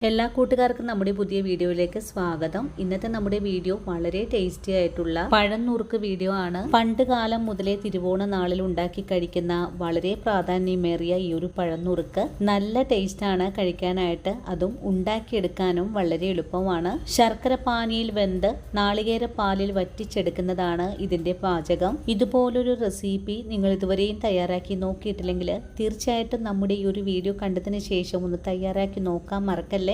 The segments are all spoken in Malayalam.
എല്ലാ കൂട്ടുകാർക്കും നമ്മുടെ പുതിയ വീഡിയോയിലേക്ക് സ്വാഗതം. ഇന്നത്തെ നമ്മുടെ വീഡിയോ വളരെ ടേസ്റ്റി ആയിട്ടുള്ള പഴനുറുക്ക് വീഡിയോ ആണ്. പണ്ട് കാലം മുതലേ തിരുവോണ നാളിൽ ഉണ്ടാക്കി കഴിക്കുന്ന വളരെ പ്രാധാന്യമേറിയ ഈ ഒരു പഴനുറുക്ക് നല്ല ടേസ്റ്റ് ആണ് കഴിക്കാനായിട്ട്. അതും ഉണ്ടാക്കിയെടുക്കാനും വളരെ എളുപ്പമാണ്. ശർക്കര പാനിയിൽ വെന്ത് നാളികേര പാലിൽ വറ്റിച്ചെടുക്കുന്നതാണ് ഇതിന്റെ പാചകം. ഇതുപോലൊരു റെസിപ്പി നിങ്ങൾ ഇതുവരെയും തയ്യാറാക്കി നോക്കിയിട്ടില്ലെങ്കിൽ തീർച്ചയായിട്ടും നമ്മുടെ ഈ ഒരു വീഡിയോ കണ്ടതിന് ശേഷം ഒന്ന് തയ്യാറാക്കി നോക്കാൻ മറക്കല്ലേ.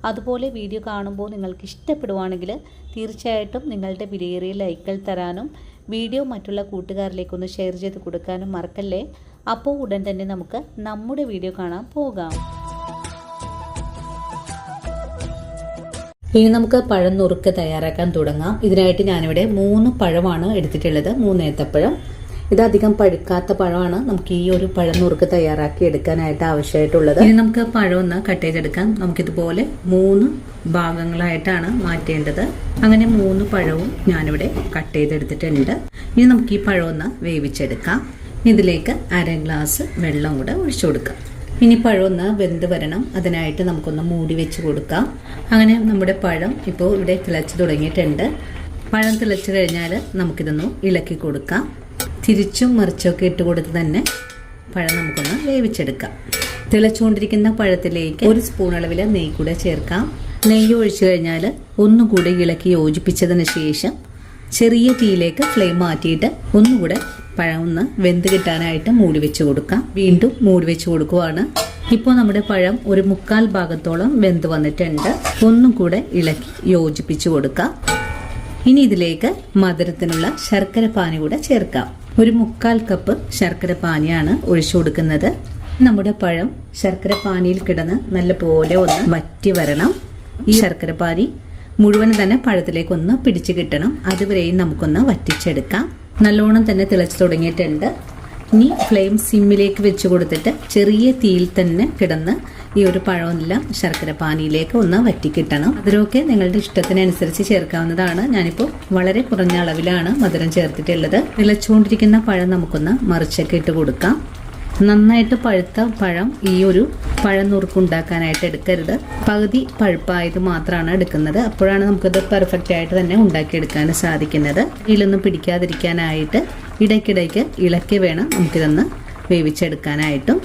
അതുപോലെ വീഡിയോ കാണുമ്പോൾ നിങ്ങൾക്ക് ഇഷ്ടപ്പെടുവാണെങ്കിൽ തീർച്ചയായിട്ടും നിങ്ങളുടെ വിലയേറിയ ലൈക്കുകൾ തരാനും വീഡിയോ മറ്റുള്ള കൂട്ടുകാരിലേക്കൊന്ന് ഷെയർ ചെയ്ത് കൊടുക്കാനും മറക്കല്ലേ. അപ്പോൾ ഉടൻ തന്നെ നമുക്ക് നമ്മുടെ വീഡിയോ കാണാൻ പോകാം. ഇനി നമുക്ക് പഴം നുറുക്ക് തയ്യാറാക്കാൻ തുടങ്ങാം. ഇതിനായിട്ട് ഞാനിവിടെ 3 പഴമാണ് എടുത്തിട്ടുള്ളത്. 3 ഏത്തപ്പഴം. ഇതധികം പഴുക്കാത്ത പഴമാണ് നമുക്ക് ഈ ഒരു പഴം നുറുക്ക് തയ്യാറാക്കി എടുക്കാനായിട്ട് ആവശ്യമായിട്ടുള്ളത്. ഇനി നമുക്ക് പഴം ഒന്ന് കട്ട് ചെയ്തെടുക്കാം. നമുക്കിതുപോലെ 3 ഭാഗങ്ങളായിട്ടാണ് മാറ്റേണ്ടത്. അങ്ങനെ 3 പഴവും ഞാനിവിടെ കട്ട് ചെയ്തെടുത്തിട്ടുണ്ട്. ഇനി നമുക്ക് ഈ പഴം ഒന്ന് വേവിച്ചെടുക്കാം. ഇതിലേക്ക് 1/2 ഗ്ലാസ് വെള്ളം കൂടെ ഒഴിച്ചു കൊടുക്കാം. ഇനി പഴം ഒന്ന് വെന്ത് വരണം. അതിനായിട്ട് നമുക്കൊന്ന് മൂടി വെച്ച് കൊടുക്കാം. അങ്ങനെ നമ്മുടെ പഴം ഇപ്പോൾ ഇവിടെ തിളച്ച് തുടങ്ങിയിട്ടുണ്ട്. പഴം തിളച്ച് കഴിഞ്ഞാൽ നമുക്കിതൊന്ന് ഇളക്കി കൊടുക്കാം. തിരിച്ചും മറിച്ചൊക്കെ ഇട്ട് കൊടുത്ത് തന്നെ പഴം നമുക്കൊന്ന് വേവിച്ചെടുക്കാം. തിളച്ചുകൊണ്ടിരിക്കുന്ന പഴത്തിലേക്ക് 1 സ്പൂൺ അളവിൽ നെയ്യ് കൂടെ ചേർക്കാം. നെയ്യ് ഒഴിച്ചു കഴിഞ്ഞാൽ ഒന്നുകൂടെ ഇളക്കി യോജിപ്പിച്ചതിന് ശേഷം ചെറിയ തീയിലേക്ക് ഫ്ലെയിം മാറ്റിയിട്ട് ഒന്നുകൂടെ പഴം ഒന്ന് വെന്ത് കിട്ടാനായിട്ട് മൂടി വെച്ച് കൊടുക്കാം. വീണ്ടും മൂടി വെച്ച് കൊടുക്കുവാണ്. ഇപ്പോൾ നമ്മുടെ പഴം ഒരു 1/4 ഭാഗത്തോളം വെന്ത് വന്നിട്ടുണ്ട്. ഒന്നും കൂടെ ഇളക്കി യോജിപ്പിച്ച് കൊടുക്കാം. ഇനി ഇതിലേക്ക് മധുരത്തിനുള്ള ശർക്കര പാനി കൂടെ ചേർക്കാം. ഒരു 1/4 കപ്പ് ശർക്കര പാനിയാണ് ഒഴിച്ചു കൊടുക്കുന്നത്. നമ്മുടെ പഴം ശർക്കര പാനിയിൽ കിടന്ന് നല്ലപോലെ ഒന്ന് വറ്റി വരണം. ഈ ശർക്കര പാനി മുഴുവൻ തന്നെ പഴത്തിലേക്ക് ഒന്ന് പിടിച്ചു കിട്ടണം. അതുവരെയും നമുക്കൊന്ന് വറ്റിച്ചെടുക്കാം. നല്ലോണം തന്നെ തിളച്ചു തുടങ്ങിയിട്ടുണ്ട്. ഇനി ഫ്ലെയിം സിമ്മിലേക്ക് വെച്ച് കൊടുത്തിട്ട് ചെറിയ തീയിൽ തന്നെ കിടന്ന് ഈ ഒരു പഴമെല്ലാം ശർക്കര പാനിയിലേക്ക് ഒന്ന് വറ്റിക്കിട്ടണം. മധുരമൊക്കെ നിങ്ങളുടെ ഇഷ്ടത്തിനനുസരിച്ച് ചേർക്കാവുന്നതാണ്. ഞാനിപ്പോൾ വളരെ കുറഞ്ഞ അളവിലാണ് മധുരം ചേർത്തിട്ടുള്ളത്. തിളച്ചുകൊണ്ടിരിക്കുന്ന പഴം നമുക്കൊന്ന് മറിച്ചൊക്കെ ഇട്ട് കൊടുക്കാം. നന്നായിട്ട് പഴുത്ത പഴം ഈ ഒരു പഴം നുറുക്കുണ്ടാക്കാനായിട്ട് എടുക്കരുത്. പകുതി പഴുപ്പായത് മാത്രമാണ് എടുക്കുന്നത്. അപ്പോഴാണ് നമുക്കത് പെർഫെക്റ്റ് ആയിട്ട് തന്നെ ഉണ്ടാക്കിയെടുക്കാൻ സാധിക്കുന്നത്. ഇതിലൊന്നും പിടിക്കാതിരിക്കാനായിട്ട് ഇടയ്ക്കിടയ്ക്ക് ഇളക്കി വേണം നമുക്കിതൊന്ന് വേവിച്ചെടുക്കാനായിട്ടും.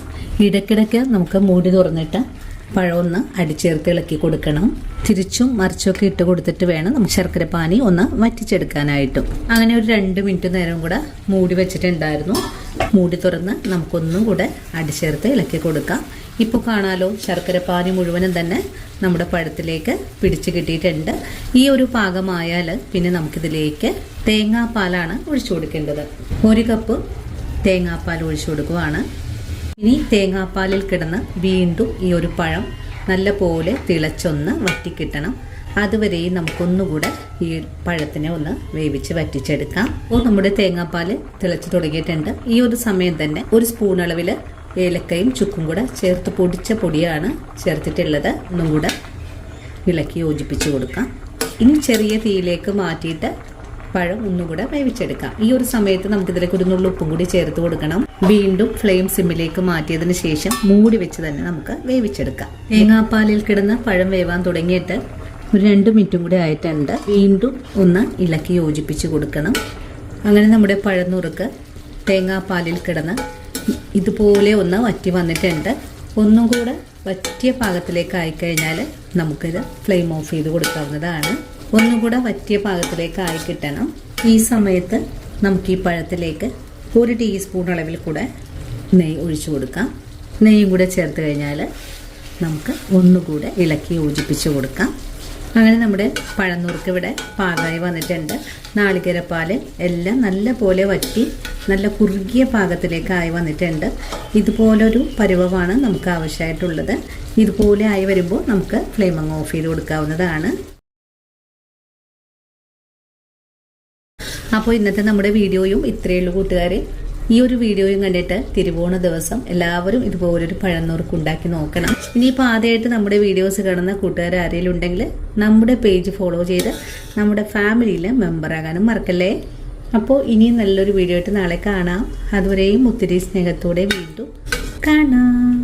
ഇടയ്ക്കിടയ്ക്ക് നമുക്ക് മൂടി തുറന്നിട്ട് പഴം ഒന്ന് അടിച്ചേർത്ത് ഇളക്കി കൊടുക്കണം. തിരിച്ചും മറിച്ചൊക്കെ ഇട്ട് കൊടുത്തിട്ട് വേണം നമുക്ക് ശർക്കര പാനി ഒന്ന് വറ്റിച്ചെടുക്കാനായിട്ടും. അങ്ങനെ ഒരു 2 മിനിറ്റ് നേരം കൂടെ മൂടി വെച്ചിട്ടുണ്ടായിരുന്നു. മൂടി തുറന്ന് നമുക്കൊന്നും കൂടെ അടിച്ചേർത്ത് ഇളക്കി കൊടുക്കാം. ഇപ്പോൾ കാണാലോ ശർക്കര പാനി മുഴുവനും തന്നെ നമ്മുടെ പഴത്തിലേക്ക് പിടിച്ചു കിട്ടിയിട്ടുണ്ട്. ഈ ഒരു പാകമായാൽ പിന്നെ നമുക്കിതിലേക്ക് തേങ്ങാപ്പാലാണ് ഒഴിച്ചു കൊടുക്കേണ്ടത്. 1 കപ്പ് തേങ്ങാപ്പാൽ ഒഴിച്ചു കൊടുക്കുവാണ്. ഇനി തേങ്ങാപ്പാലിൽ കിടന്ന് വീണ്ടും ഈ ഒരു പഴം നല്ല പോലെ തിളച്ചൊന്ന് വറ്റിക്കിട്ടണം. അതുവരെയും നമുക്കൊന്നുകൂടെ ഈ പഴത്തിനെ ഒന്ന് വേവിച്ച് വറ്റിച്ചെടുക്കാം. അപ്പോൾ നമ്മുടെ തേങ്ങാപ്പാൽ തിളച്ച് തുടങ്ങിയിട്ടുണ്ട്. ഈ ഒരു സമയം തന്നെ 1 സ്പൂൺ അളവിൽ ഏലക്കയും ചുക്കും കൂടെ ചേർത്ത് പൊടിച്ച പൊടിയാണ് ചേർത്തിട്ടുള്ളത്. ഒന്നും കൂടെ ഇളക്കി യോജിപ്പിച്ച് കൊടുക്കാം. ഇനി ചെറിയ തീയിലേക്ക് മാറ്റിയിട്ട് പഴം ഒന്നുകൂടെ വേവിച്ചെടുക്കാം. ഈ ഒരു സമയത്ത് നമുക്കിതിലേക്ക് ഒരു നുള്ളു ഉപ്പും കൂടി ചേർത്ത് കൊടുക്കണം. വീണ്ടും ഫ്ലെയിം സിമ്മിലേക്ക് മാറ്റിയതിന് ശേഷം മൂടി വെച്ച് തന്നെ നമുക്ക് വേവിച്ചെടുക്കാം. തേങ്ങാപ്പാലിൽ കിടന്ന് പഴം വേവാൻ തുടങ്ങിയിട്ട് ഒരു 2 മിനിറ്റും കൂടി ആയിട്ടുണ്ട്. വീണ്ടും ഒന്ന് ഇളക്കി യോജിപ്പിച്ച് കൊടുക്കണം. അങ്ങനെ നമ്മുടെ പഴം നുറുക്ക് തേങ്ങാപ്പാലിൽ കിടന്ന് ഇതുപോലെ ഒന്ന് വറ്റി വന്നിട്ടുണ്ട്. ഒന്നും കൂടെ വറ്റിയ പാകത്തിലേക്ക് ആയിക്കഴിഞ്ഞാൽ നമുക്കിത് ഫ്ലെയിം ഓഫ് ചെയ്ത് കൊടുക്കാവുന്നതാണ്. ഒന്നും കൂടെ വറ്റിയ പാകത്തിലേക്ക് ആയി കിട്ടണം. ഈ സമയത്ത് നമുക്ക് ഈ പഴത്തിലേക്ക് 1 ടീസ്പൂൺ അളവിൽ കൂടെ നെയ്യ് ഒഴിച്ചു കൊടുക്കാം. നെയ്യും കൂടെ ചേർത്ത് കഴിഞ്ഞാൽ നമുക്ക് ഒന്നുകൂടെ ഇളക്കി യോജിപ്പിച്ച് കൊടുക്കാം. അങ്ങനെ നമ്മുടെ പഴനുറുക്ക് ഇവിടെ പാകമായി വന്നിട്ടുണ്ട്. നാളികേരപ്പാൽ എല്ലാം നല്ല പോലെ വറ്റി നല്ല കുറുകിയ പാകത്തിലേക്കായി വന്നിട്ടുണ്ട്. ഇതുപോലൊരു പരുവമാണ് നമുക്ക് ആവശ്യമായിട്ടുള്ളത്. ഇതുപോലെ ആയി വരുമ്പോൾ നമുക്ക് ഫ്ലെയിം അങ്ങ് ഓഫ് ചെയ്ത് കൊടുക്കാവുന്നതാണ്. അപ്പോൾ ഇന്നത്തെ നമ്മുടെ വീഡിയോയും ഇത്രയേ ഉള്ളൂ കൂട്ടുകാരെ. ഈ ഒരു വീഡിയോയും കണ്ടിട്ട് തിരുവോണ ദിവസം എല്ലാവരും ഇതുപോലൊരു പഴനുറുക്ക് ഉണ്ടാക്കി നോക്കണം. ഇനിയിപ്പോൾ ആദ്യമായിട്ട് നമ്മുടെ വീഡിയോസ് കാണുന്ന കൂട്ടുകാർ ആരെങ്കിലും ഉണ്ടെങ്കിൽ നമ്മുടെ പേജ് ഫോളോ ചെയ്ത് നമ്മുടെ ഫാമിലിയിൽ മെമ്പറാകാനും മറക്കല്ലേ. അപ്പോൾ ഇനിയും നല്ലൊരു വീഡിയോ ആയിട്ട് നാളെ കാണാം. അതുവരെയും ഒത്തിരി സ്നേഹത്തോടെ വീണ്ടും കാണാം.